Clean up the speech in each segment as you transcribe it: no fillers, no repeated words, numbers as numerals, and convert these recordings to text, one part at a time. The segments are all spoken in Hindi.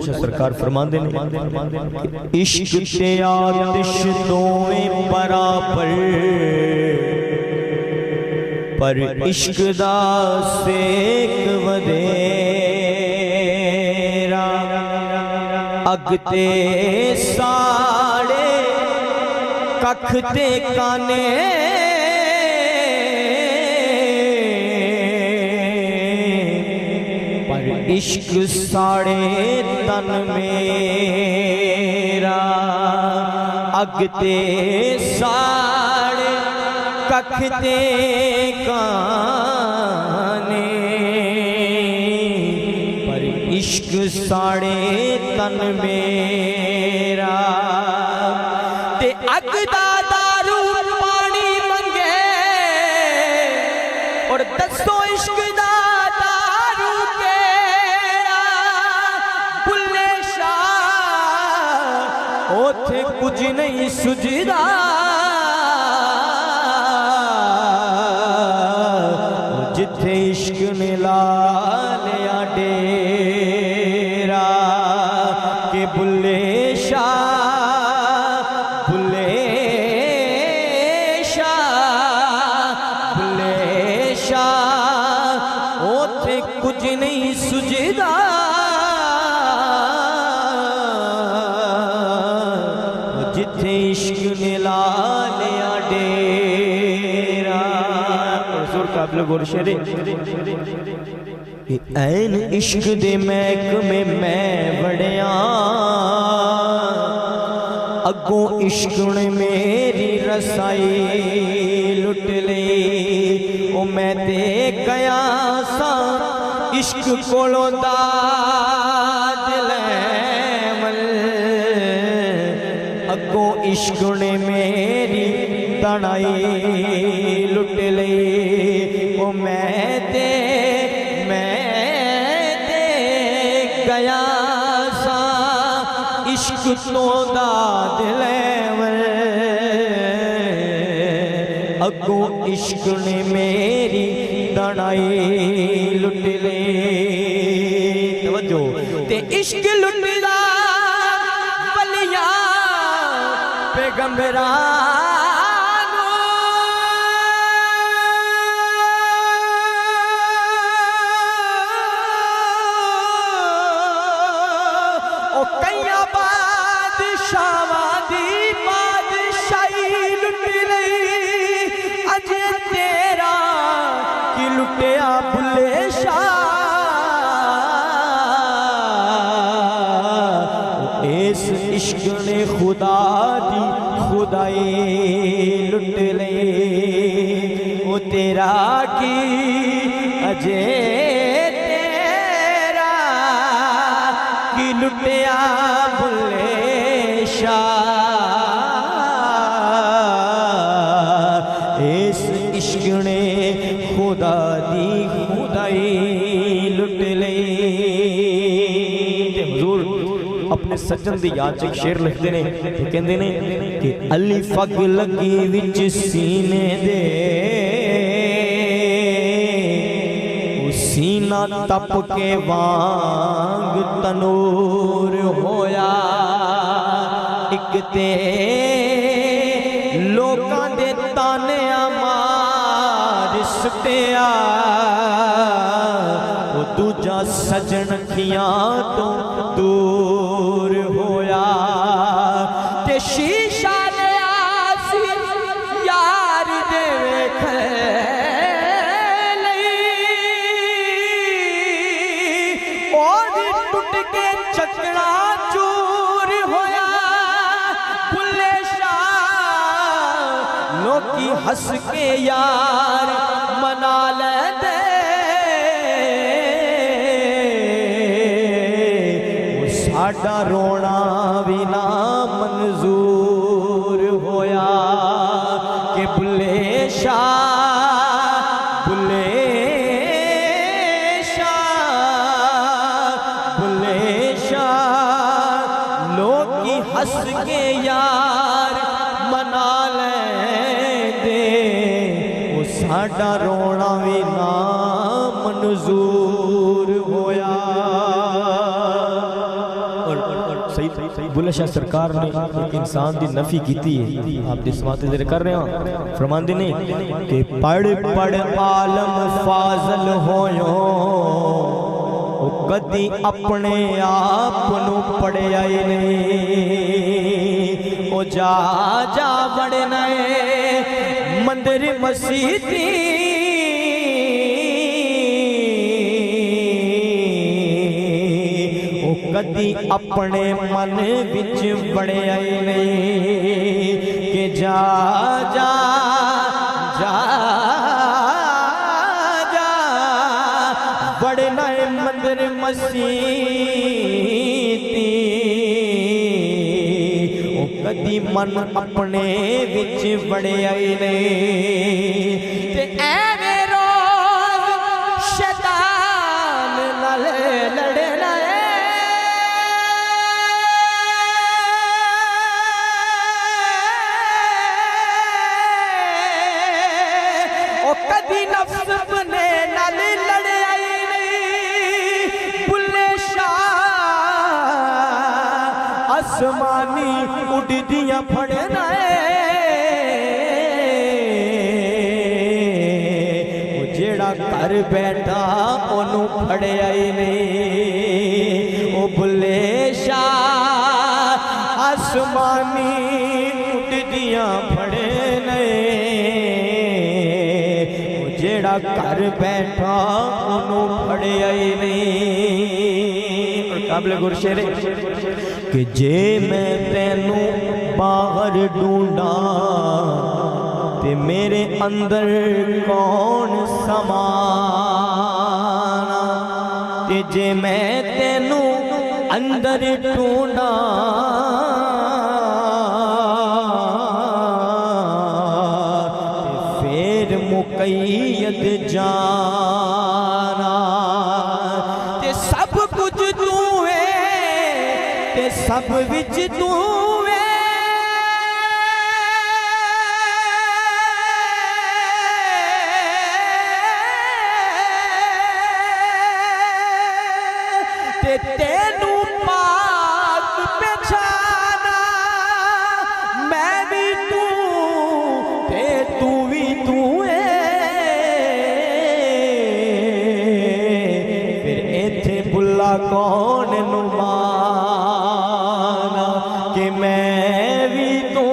सरकार फरमांदे ने इश्क ते आतिश दोवें बराबर पर इश्क दा सेक वधेरा अग ते साड़े कख ते काने इश्क साड़े तन मेरा अग ते साड़े कख ते काने पर इश्क साड़े तन मेरा ते अग दा दारू पानी मंगे और दसो इश्क दा ओथे कुछ नहीं सुझदा जिथे इश्क ने ला लिया डेरा के बुल्ले शाह बुल्ले शाह बुल्ले शाह ओथे कुछ नहीं सुझदा इश्क ने ला लिया डेरा। काबिल गौर शेरे ऐन इश्क दे महकमे मैं वड़िया अगों इश्क ने मेरी रसाई लुट ली ओ मैं ते गया सा इश्क कोलों दाद लैवल अगों इश्क ने मेरी तड़ाई लुट ली ओ मैं ते गया सा इश्क तो दाद लैवल अगों इश्क ने मेरी तड़ाई लुट ली। तवज्जो ते इश्क लुटदा पैगंबरा ओ कईया बादशाहां दी बादशाही लुट लई अजे तेरा की लुटिया बुल्ले शाह इस इश्क ने खुदा दी खुदाई लुट ले वो तेरा की अजे तेरा की लुटिया बुल्ले शाह इस इश्क ने खुदा दी खुदाई लुट ले। अपने सज्जन दी याद च शेर लिखते ने कहते ने कि अली फग लगी विच सीने दे सीना तप के वांग तनूर होया एक ते लोकां दे ताने मार सुटिया वो दूजा सजन अखियां तो दूर होया ते शीशा ने आसी यार दे वेखे और टुट के चकड़ा चूर होया बुल्ले शाह लोकी हंस के यार मना ले साडा रोना भी ना मंजूर होया। ना लैंदे वो साडा रोना भी ना मंजूर होया। सही बुल्ले शाह सरकार ने एक इंसान की नफी की है। आप जिस बात कर रहे हो फरमांदे ने कि पढ़ पढ़ आलम फाजल होयो कदी अपने आप नू पढ़िया ही नहीं। ओ जा जा बढ़ना मंदिर मसीती कदी अपने मन विच बढ़िया ही नहीं कि जा जा जा जा बढ़ना मंदिर मसीती ओ कदी मन अपने विच बढ़िया ही नहीं। ते ऐवे रोज शैतान नाल लड़ना कदी नफ्स बने नाल लड़े आई नहीं। बुल्ले शाह आसमानी उड़दियां फड़ना वो जेड़ा घर बैठा ओनू फड़े आई नहीं। ओ बुल्ले शाह आसमानी उड़दियां फड़ना जेड़ा घर बैठा ओनू फड़िया ही नहीं। काबिल गुरशेरे कि जे मैं तेनू बाहर ढूंढा ते मेरे अंदर कौन समाना। ते जे मैं तेनू अंदर ढूंढा मुकैयद जाना। ते सब कुछ तू है ते सब विच तू है। ते तेनू पाक पहचाना मैं भी तू ते तू भी तू है। कौन नुमाना कि मैं भी तू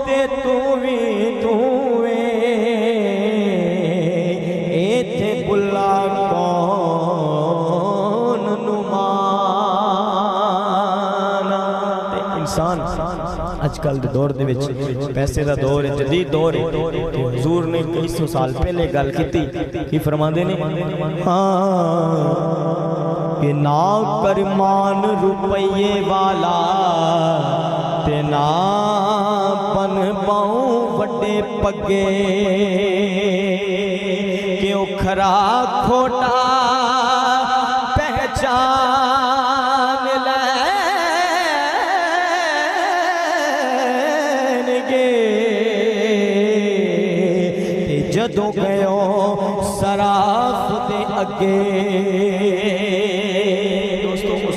ते तू भी तू इथे बुला कौन नुमाना। इंसान अजकल के दौर दे विच पैसे का दौर है, जदीद दौर है। हुजूर ने कई सौ साल पहले गल की फरमाते ने हाँ कि ना कर मान रुपये वाला ते ना बन पाऊं वड्डे पगे क्यों खरा खोटा पहचान लैनगे ते जदों गयो सराफ दे अगे।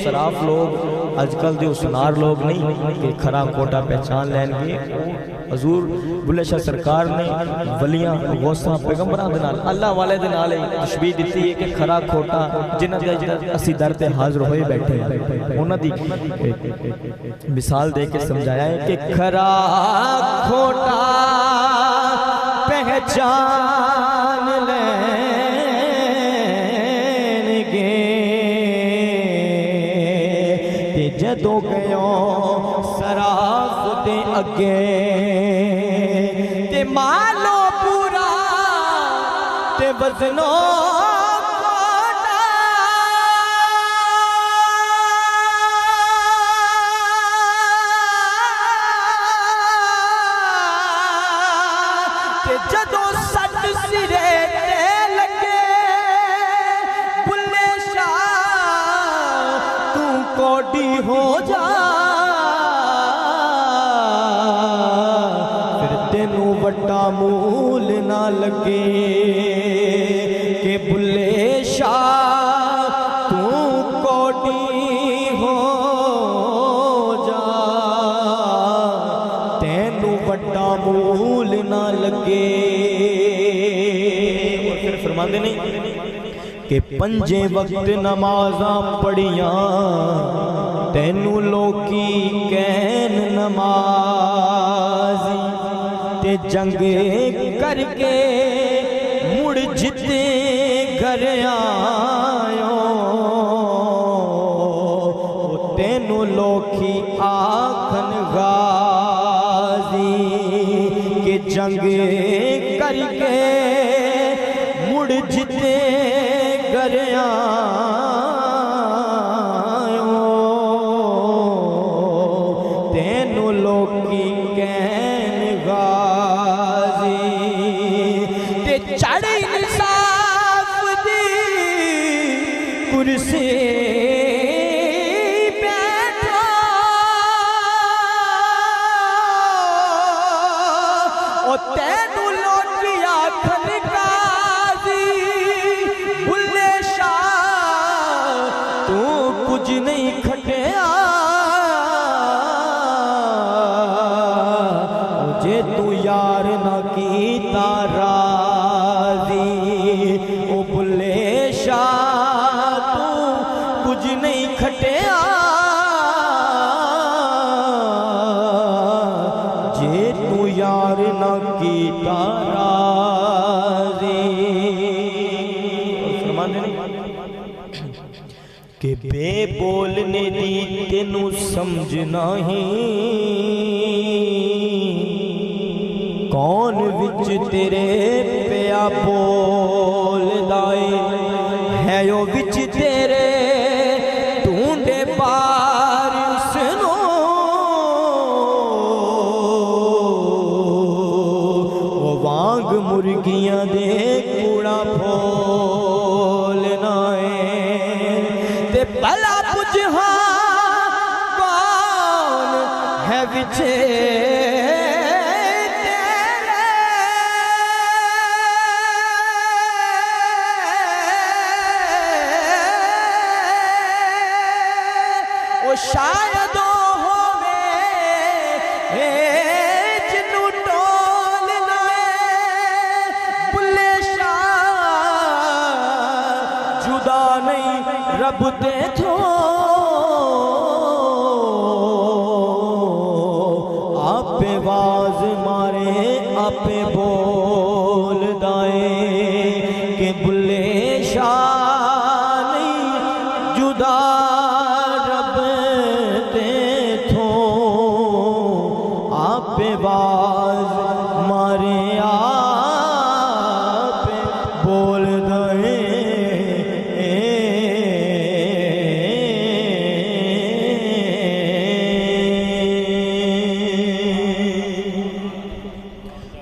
सराफ लोग अजकल के सुनार लोग नहीं कि खरा कोटा पहचान लैनगे। हजूर बुल्ले शाह सरकार ने वलियां गौसां पैगंबरां दे नाल अल्लाह वाले दे नाल तशबीह दी है कि खरा खोटा जिन्हां दे असीं दर ते हाज़र होए बैठे उन्हां दी मिसाल दे के समझाया है कि खरा खोटा पहचान लैनगे ते जदों गयो सराफ दे अगे ते मालो पूरा ते वजनो जदों सट सिरे ते लगे बुल्ले शाह तू कोडी हो जा वड्डा मूल ना लगे कि बुल्ले शाह तू कोडी हो जा, तेनू वड्डा मूल ना लगे। और फिर फरमाते नहीं कि पंजे वक्त नमाज़ां पढ़ियां तेनू लोकी कैन नमाज़ी, ते जंग करके मुड़ जिते घर आयो, तेनू लोकी आखन गाजी कि जंग करके मुड़ जिते घर आयो, तेनू लोकी कैन गाजी, ते चढ़ इंसाफ दी कुर्सी बैठा, ओ तेनू लोकी आखन गाजी बुल्ले शाह तू कुछ नहीं खटिया, जे तू यार ना कीता राज़ी, ओ बुल्ले शाह तू कुछ नहीं खटिया, जे तू यार ना कीता राज़ी। और फरमाते नहीं कि बे बोलने दी तेनू समझ नहीं, कौन विच तेरे पिया बोलदाए है ओ विच तेरे ढूंढे पार उसनो, ओ वांग मुर्गियां दे कूड़ा बोलना ते भला बुझा कौन है विचे शायद होवे जिन्नू टोल लाए बुल्ले शाह जुदा नहीं रब ते थो, आपे वाज मारे आपे